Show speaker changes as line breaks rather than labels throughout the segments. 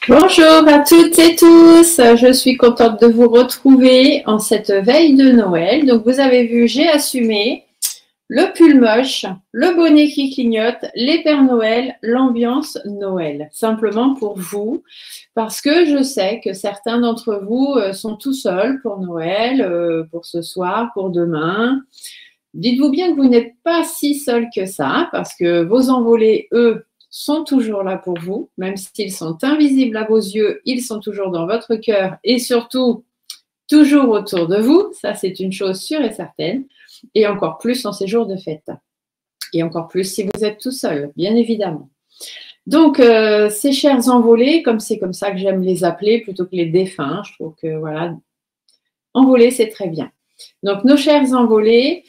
Bonjour à toutes et tous, je suis contente de vous retrouver en cette veille de Noël. Donc vous avez vu, j'ai assumé le pull moche, le bonnet qui clignote, les Pères Noël, l'ambiance Noël. Simplement pour vous, parce que je sais que certains d'entre vous sont tout seuls pour Noël, pour ce soir, pour demain. Dites-vous bien que vous n'êtes pas si seuls que ça, parce que vos envolés, eux, sont toujours là pour vous, même s'ils sont invisibles à vos yeux, ils sont toujours dans votre cœur et surtout toujours autour de vous. Ça, c'est une chose sûre et certaine. Et encore plus en ces jours de fête. Et encore plus si vous êtes tout seul, bien évidemment. Donc, ces chers envolés, comme c'est comme ça que j'aime les appeler, plutôt que les défunts, je trouve que voilà, envolés, c'est très bien. Donc, nos chers envolés,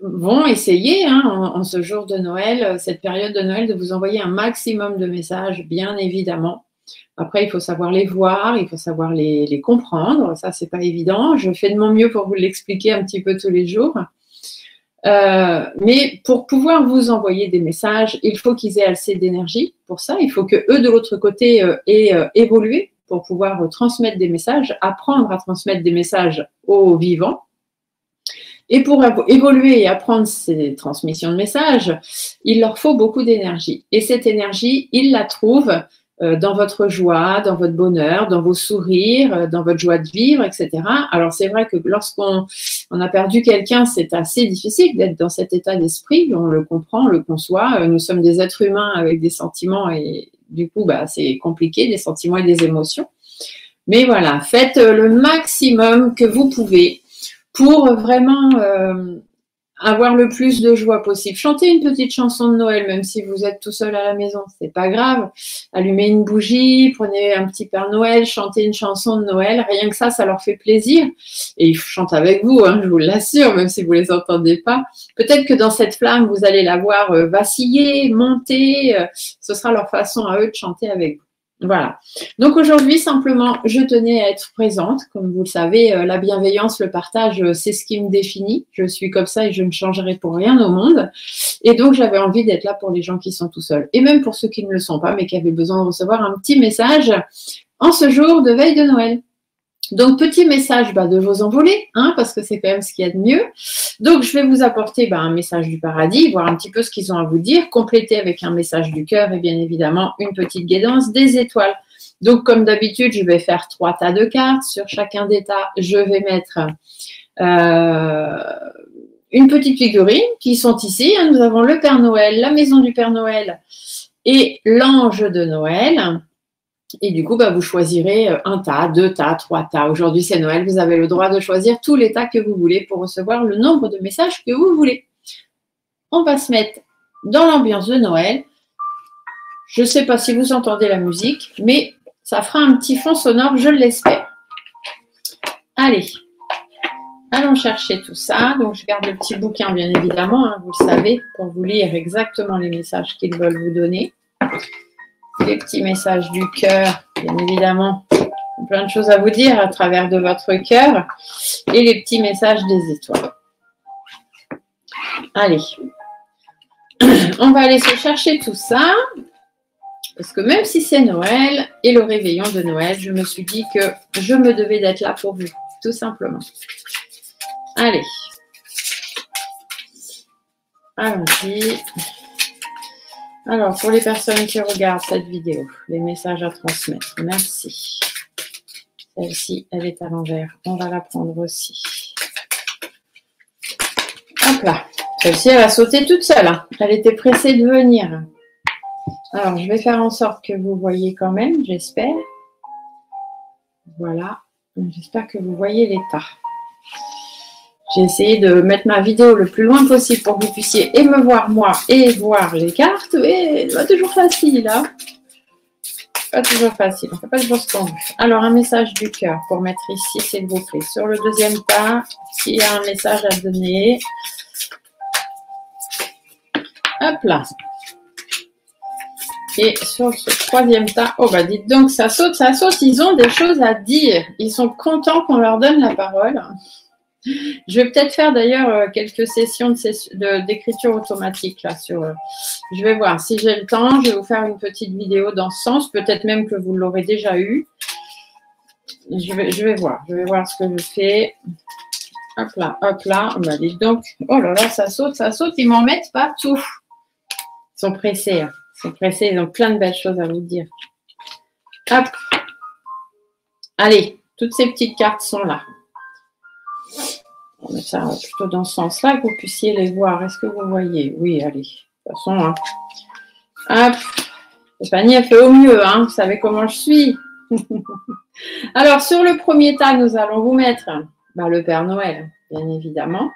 vont essayer en ce jour de Noël, cette période de Noël, de vous envoyer un maximum de messages, bien évidemment. Après, il faut savoir les voir, il faut savoir les comprendre. Ça, c'est pas évident. Je fais de mon mieux pour vous l'expliquer un petit peu tous les jours. Mais pour pouvoir vous envoyer des messages, il faut qu'ils aient assez d'énergie pour ça. Il faut que eux, de l'autre côté, aient évolué pour pouvoir transmettre des messages, apprendre à transmettre des messages aux vivants. Et pour évoluer et apprendre ces transmissions de messages, il leur faut beaucoup d'énergie. Et cette énergie, ils la trouvent dans votre joie, dans votre bonheur, dans vos sourires, dans votre joie de vivre, etc. Alors, c'est vrai que lorsqu'on a perdu quelqu'un, c'est assez difficile d'être dans cet état d'esprit. On le comprend, on le conçoit. Nous sommes des êtres humains avec des sentiments et du coup, c'est compliqué, des sentiments et des émotions. Mais voilà, faites le maximum que vous pouvez pour vraiment avoir le plus de joie possible. Chantez une petite chanson de Noël, même si vous êtes tout seul à la maison, c'est pas grave. Allumez une bougie, prenez un petit Père Noël, chantez une chanson de Noël, rien que ça leur fait plaisir. Et ils chantent avec vous, je vous l'assure, même si vous les entendez pas. Peut-être que dans cette flamme, vous allez la voir vaciller, monter. Ce sera leur façon à eux de chanter avec vous. Voilà. Donc aujourd'hui, simplement, je tenais à être présente. Comme vous le savez, la bienveillance, le partage, c'est ce qui me définit. Je suis comme ça et je ne changerai pour rien au monde. Et donc, j'avais envie d'être là pour les gens qui sont tout seuls. Et même pour ceux qui ne le sont pas, mais qui avaient besoin de recevoir un petit message en ce jour de veille de Noël. Donc, petit message de vos envolés, parce que c'est quand même ce qu'il y a de mieux. Donc, je vais vous apporter un message du paradis, voir un petit peu ce qu'ils ont à vous dire, compléter avec un message du cœur et bien évidemment une petite guidance des étoiles. Donc, comme d'habitude, je vais faire 3 tas de cartes. Sur chacun des tas, je vais mettre une petite figurine qui sont ici. Nous avons le Père Noël, la maison du Père Noël et l'ange de Noël. Et du coup, vous choisirez un tas, 2 tas, 3 tas. Aujourd'hui, c'est Noël. Vous avez le droit de choisir tous les tas que vous voulez pour recevoir le nombre de messages que vous voulez. On va se mettre dans l'ambiance de Noël. Je ne sais pas si vous entendez la musique, mais ça fera un petit fond sonore, je l'espère. Allez, allons chercher tout ça. Donc, je garde le petit bouquin, bien évidemment, vous le savez, pour vous lire exactement les messages qu'ils veulent vous donner. Les petits messages du cœur, bien évidemment, plein de choses à vous dire à travers de votre cœur et les petits messages des étoiles. Allez, on va aller se chercher tout ça parce que même si c'est Noël et le réveillon de Noël, je me suis dit que je me devais d'être là pour vous, tout simplement. Allez. Allons-y. Alors, pour les personnes qui regardent cette vidéo, les messages à transmettre, merci. Celle-ci, elle est à l'envers. On va la prendre aussi. Hop là. Celle-ci, elle a sauté toute seule. Hein. Elle était pressée de venir. Alors, je vais faire en sorte que vous voyez quand même, j'espère. Voilà. J'espère que vous voyez l'état. J'ai essayé de mettre ma vidéo le plus loin possible pour que vous puissiez et me voir moi et voir les cartes. Mais c'est pas toujours facile, hein. Pas toujours facile. On ne fait pas toujours ce qu'on veut. Alors, un message du cœur pour mettre ici, s'il vous plaît. Sur le deuxième tas, s'il y a un message à donner. Hop là. Et sur ce troisième tas, oh bah dites donc, ça saute, ils ont des choses à dire. Ils sont contents qu'on leur donne la parole. Je vais peut-être faire d'ailleurs quelques sessions d'écriture automatique là je vais voir si j'ai le temps. Je vais vous faire une petite vidéo dans ce sens. Peut-être même que vous l'aurez déjà eu. Je vais voir ce que je fais. Hop là, hop là. Bah, dites donc, oh là là, ça saute. Ils m'en mettent partout. Ils sont pressés. Hein. Ils sont pressés. Ils ont plein de belles choses à vous dire. Hop. Allez, toutes ces petites cartes sont là. On va mettre ça plutôt dans ce sens-là, que vous puissiez les voir. Est-ce que vous voyez? Oui, allez. De toute façon, hein. Hop. Stéphanie, elle fait au mieux, hein. Vous savez comment je suis. Alors, sur le premier tas, nous allons vous mettre le Père Noël, bien évidemment.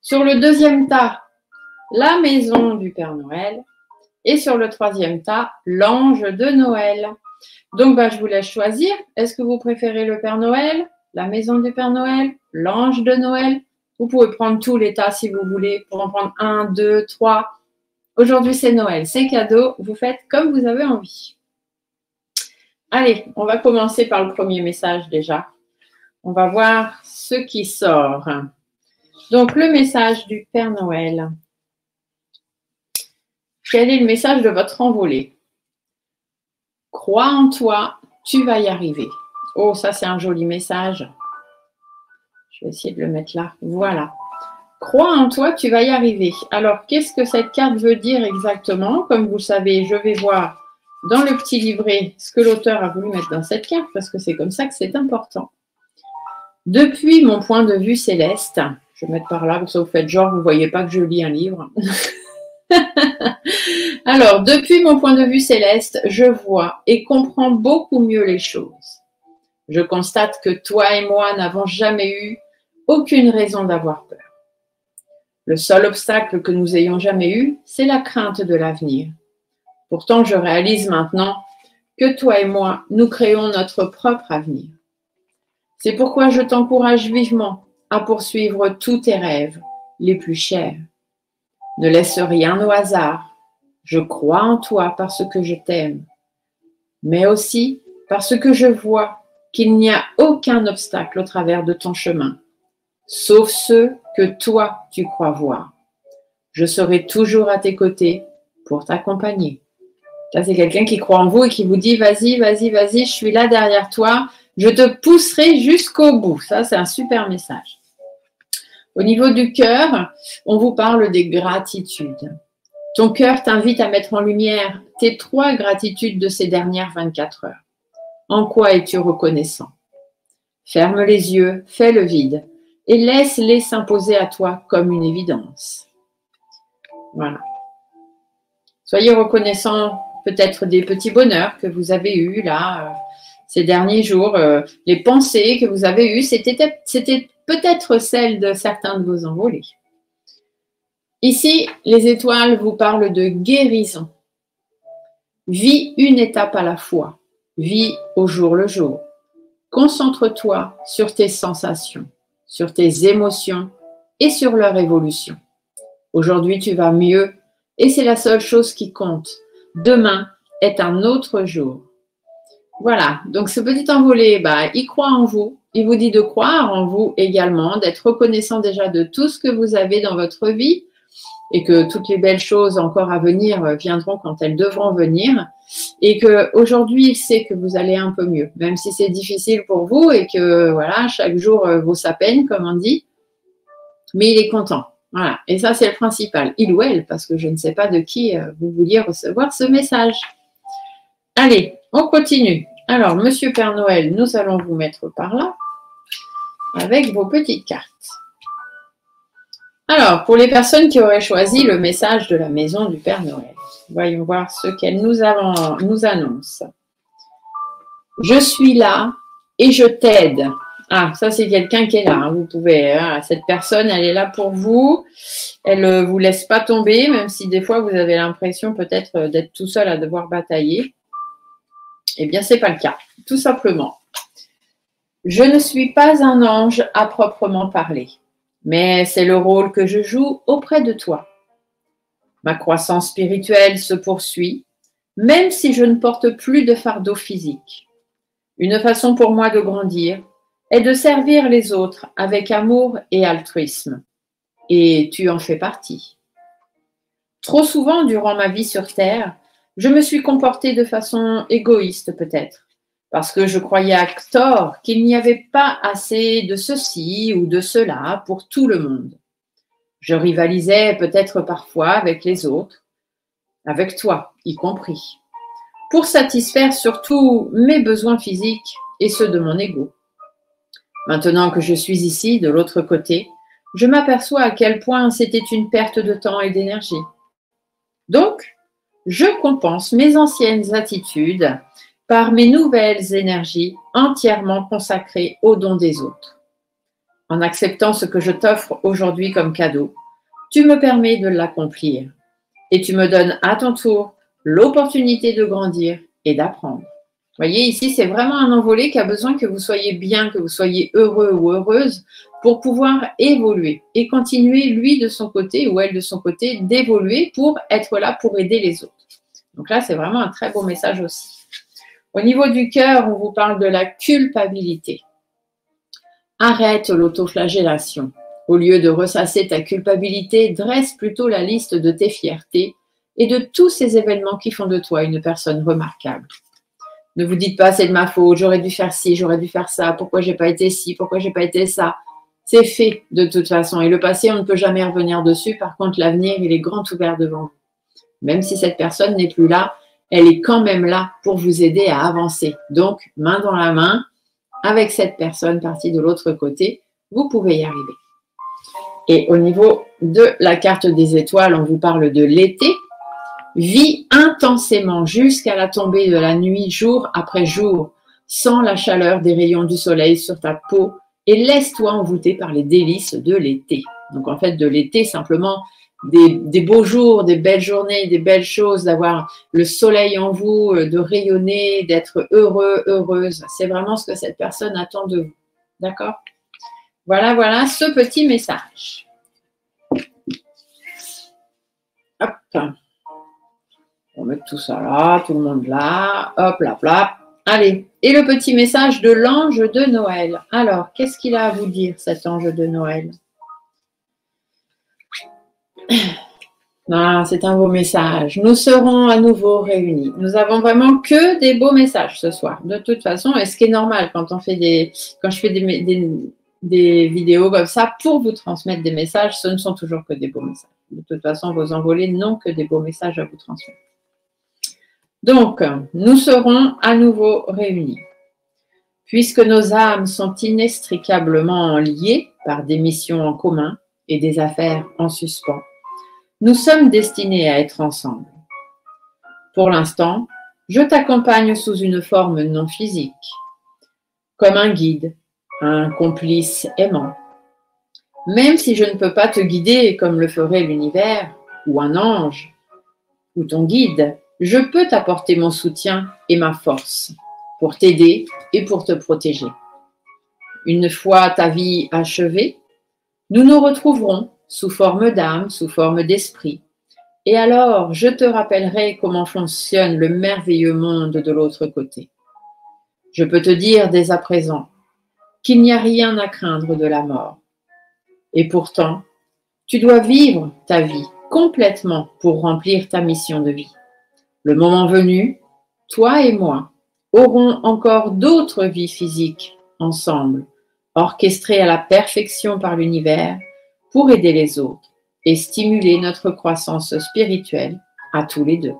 Sur le deuxième tas, la maison du Père Noël. Et sur le troisième tas, l'ange de Noël. Donc, je vous laisse choisir. Est-ce que vous préférez le Père Noël, la maison du Père Noël, l'ange de Noël? Vous pouvez prendre tous les tas si vous voulez, pour en prendre 1, 2, 3. Aujourd'hui, c'est Noël, c'est cadeau. Vous faites comme vous avez envie. Allez, on va commencer par le premier message déjà. On va voir ce qui sort. Donc, le message du Père Noël. Quel est le message de votre envolée? Crois en toi, tu vas y arriver. Oh, ça, c'est un joli message. Je vais essayer de le mettre là. Voilà. Crois en toi, tu vas y arriver. Alors, qu'est-ce que cette carte veut dire exactement? Comme vous le savez, je vais voir dans le petit livret ce que l'auteur a voulu mettre dans cette carte, parce que c'est comme ça que c'est important. Depuis mon point de vue céleste, je vais mettre par là, comme ça vous faites genre, vous ne voyez pas que je lis un livre. Alors, depuis mon point de vue céleste, je vois et comprends beaucoup mieux les choses. Je constate que toi et moi n'avons jamais eu aucune raison d'avoir peur. Le seul obstacle que nous ayons jamais eu, c'est la crainte de l'avenir. Pourtant, je réalise maintenant que toi et moi, nous créons notre propre avenir. C'est pourquoi je t'encourage vivement à poursuivre tous tes rêves les plus chers. Ne laisse rien au hasard. Je crois en toi parce que je t'aime, mais aussi parce que je vois qu'il n'y a aucun obstacle au travers de ton chemin, sauf ceux que toi tu crois voir. Je serai toujours à tes côtés pour t'accompagner. Là, c'est quelqu'un qui croit en vous et qui vous dit vas-y, vas-y, vas-y, je suis là derrière toi, je te pousserai jusqu'au bout. Ça, c'est un super message. Au niveau du cœur, on vous parle des gratitudes. Ton cœur t'invite à mettre en lumière tes 3 gratitudes de ces dernières 24 heures. En quoi es-tu reconnaissant? Ferme les yeux, fais le vide et laisse-les s'imposer à toi comme une évidence. Voilà. Soyez reconnaissant peut-être des petits bonheurs que vous avez eus là ces derniers jours. Les pensées que vous avez eues, c'était peut-être celles de certains de vos envolés. Ici, les étoiles vous parlent de guérison. Vis une étape à la fois. Vis au jour le jour. Concentre-toi sur tes sensations, sur tes émotions et sur leur évolution. Aujourd'hui, tu vas mieux et c'est la seule chose qui compte. Demain est un autre jour. Voilà, donc ce petit envolé, il croit en vous. Il vous dit de croire en vous également, d'être reconnaissant déjà de tout ce que vous avez dans votre vie et que toutes les belles choses encore à venir viendront quand elles devront venir et qu'aujourd'hui, il sait que vous allez un peu mieux, même si c'est difficile pour vous et que voilà, chaque jour vaut sa peine, comme on dit. mais il est content. Voilà, et ça c'est le principal, il ou elle, parce que je ne sais pas de qui vous vouliez recevoir ce message. Allez, on continue. Alors, Monsieur Père Noël, nous allons vous mettre par là, avec vos petites cartes. Alors, pour les personnes qui auraient choisi le message de la maison du Père Noël, voyons voir ce qu'elle nous annonce. Je suis là et je t'aide. Ah, ça c'est quelqu'un qui est là. Vous pouvez, cette personne, elle est là pour vous. Elle ne vous laisse pas tomber, même si des fois vous avez l'impression peut-être d'être tout seul à devoir batailler. Eh bien, ce n'est pas le cas, tout simplement. Je ne suis pas un ange à proprement parler, mais c'est le rôle que je joue auprès de toi. Ma croissance spirituelle se poursuit, même si je ne porte plus de fardeau physique. Une façon pour moi de grandir est de servir les autres avec amour et altruisme. Et tu en fais partie. Trop souvent durant ma vie sur Terre, je me suis comportée de façon égoïste peut-être, parce que je croyais à tort qu'il n'y avait pas assez de ceci ou de cela pour tout le monde. Je rivalisais peut-être parfois avec les autres, avec toi y compris, pour satisfaire surtout mes besoins physiques et ceux de mon ego. Maintenant que je suis ici, de l'autre côté, je m'aperçois à quel point c'était une perte de temps et d'énergie. Donc, je compense mes anciennes attitudes par mes nouvelles énergies entièrement consacrées au don des autres. En acceptant ce que je t'offre aujourd'hui comme cadeau, tu me permets de l'accomplir et tu me donnes à ton tour l'opportunité de grandir et d'apprendre. Vous voyez, ici, c'est vraiment un envolé qui a besoin que vous soyez bien, que vous soyez heureux ou heureuse pour pouvoir évoluer et continuer, lui, de son côté ou elle de son côté, d'évoluer pour être là pour aider les autres. Donc là, c'est vraiment un très beau message aussi. Au niveau du cœur, on vous parle de la culpabilité. Arrête l'autoflagellation. Au lieu de ressasser ta culpabilité, dresse plutôt la liste de tes fiertés et de tous ces événements qui font de toi une personne remarquable. Ne vous dites pas c'est de ma faute, j'aurais dû faire ci, j'aurais dû faire ça, pourquoi j'ai pas été ci, pourquoi j'ai pas été ça. C'est fait de toute façon et le passé, on ne peut jamais revenir dessus. Par contre, l'avenir, il est grand ouvert devant vous. Même si cette personne n'est plus là, elle est quand même là pour vous aider à avancer. Donc, main dans la main, avec cette personne partie de l'autre côté, vous pouvez y arriver. Et au niveau de la carte des étoiles, on vous parle de l'été. Vis intensément jusqu'à la tombée de la nuit, jour après jour, sans la chaleur des rayons du soleil sur ta peau et laisse-toi envoûter par les délices de l'été. Donc en fait, de l'été, simplement des beaux jours, des belles journées, des belles choses, d'avoir le soleil en vous, de rayonner, d'être heureux, heureuse. C'est vraiment ce que cette personne attend de vous. D'accord ? Voilà ce petit message. Hop. On va mettre tout ça là, tout le monde là, hop, là. Allez, et le petit message de l'ange de Noël. Alors, qu'est-ce qu'il a à vous dire, cet ange de Noël? Non, c'est un beau message. Nous serons à nouveau réunis. Nous avons vraiment que des beaux messages ce soir. De toute façon, et ce qui est normal quand je fais des vidéos comme ça pour vous transmettre des messages, ce ne sont toujours que des beaux messages. De toute façon, vos envolées n'ont que des beaux messages à vous transmettre. Donc, nous serons à nouveau réunis. Puisque nos âmes sont inextricablement liées par des missions en commun et des affaires en suspens, nous sommes destinés à être ensemble. Pour l'instant, je t'accompagne sous une forme non physique, comme un guide, un complice aimant. Même si je ne peux pas te guider comme le ferait l'univers, ou un ange, ou ton guide, je peux t'apporter mon soutien et ma force pour t'aider et pour te protéger. Une fois ta vie achevée, nous nous retrouverons sous forme d'âme, sous forme d'esprit. Et alors, je te rappellerai comment fonctionne le merveilleux monde de l'autre côté. Je peux te dire dès à présent qu'il n'y a rien à craindre de la mort. Et pourtant, tu dois vivre ta vie complètement pour remplir ta mission de vie. Le moment venu, toi et moi aurons encore d'autres vies physiques ensemble, orchestrées à la perfection par l'univers, pour aider les autres et stimuler notre croissance spirituelle à tous les deux.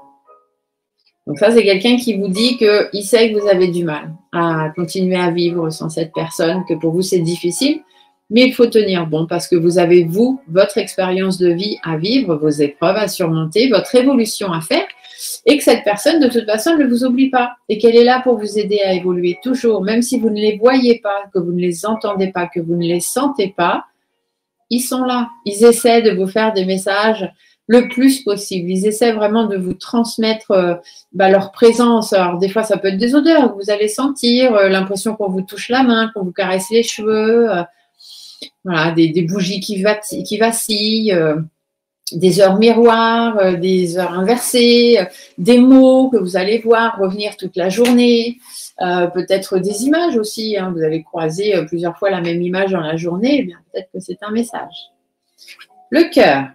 Donc ça, c'est quelqu'un qui vous dit qu'il sait que vous avez du mal à continuer à vivre sans cette personne, que pour vous, c'est difficile, mais il faut tenir bon parce que vous avez, vous, votre expérience de vie à vivre, vos épreuves à surmonter, votre évolution à faire, et que cette personne, de toute façon, ne vous oublie pas et qu'elle est là pour vous aider à évoluer toujours, même si vous ne les voyez pas, que vous ne les entendez pas, que vous ne les sentez pas, ils sont là. Ils essaient de vous faire des messages le plus possible. Ils essaient vraiment de vous transmettre leur présence. Alors, des fois, ça peut être des odeurs que vous allez sentir, l'impression qu'on vous touche la main, qu'on vous caresse les cheveux, voilà, des bougies qui vacillent, des heures miroirs, des heures inversées, des mots que vous allez voir revenir toute la journée, peut-être des images aussi. Hein, vous avez croisé plusieurs fois la même image dans la journée, eh bien peut-être que c'est un message. Le cœur.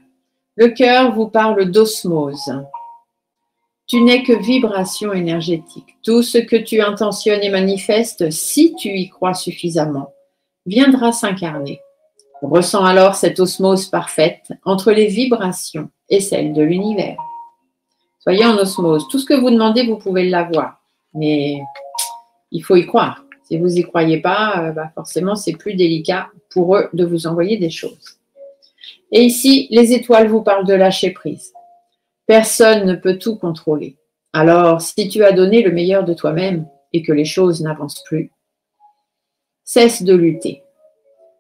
Le cœur vous parle d'osmose. Tu n'es que vibration énergétique. Tout ce que tu intentionnes et manifestes, si tu y crois suffisamment, viendra s'incarner. On ressent alors cette osmose parfaite entre les vibrations et celles de l'univers. Soyez en osmose. Tout ce que vous demandez, vous pouvez l'avoir. Mais il faut y croire. Si vous n'y croyez pas, forcément, c'est plus délicat pour eux de vous envoyer des choses. Et ici, les étoiles vous parlent de lâcher prise. Personne ne peut tout contrôler. Alors, si tu as donné le meilleur de toi-même et que les choses n'avancent plus, cesse de lutter.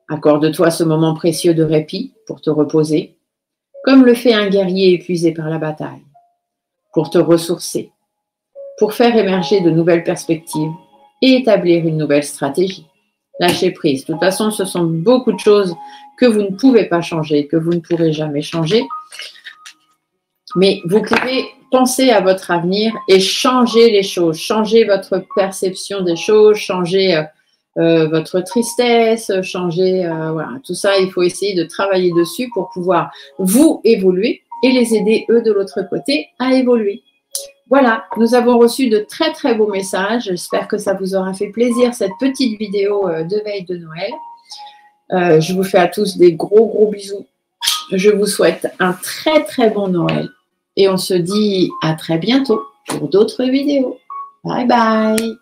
Accorde-toi ce moment précieux de répit pour te reposer, comme le fait un guerrier épuisé par la bataille, pour te ressourcer, pour faire émerger de nouvelles perspectives et établir une nouvelle stratégie. Lâcher prise. De toute façon, ce sont beaucoup de choses que vous ne pouvez pas changer, que vous ne pourrez jamais changer. Mais vous pouvez penser à votre avenir et changer les choses, changer votre perception des choses, changer votre tristesse, changer, voilà, tout ça, il faut essayer de travailler dessus pour pouvoir vous évoluer et les aider, eux, de l'autre côté, à évoluer. Voilà, nous avons reçu de très, très beaux messages. J'espère que ça vous aura fait plaisir, cette petite vidéo de veille de Noël. Je vous fais à tous des gros, gros bisous. Je vous souhaite un très, très bon Noël. Et on se dit à très bientôt pour d'autres vidéos. Bye, bye.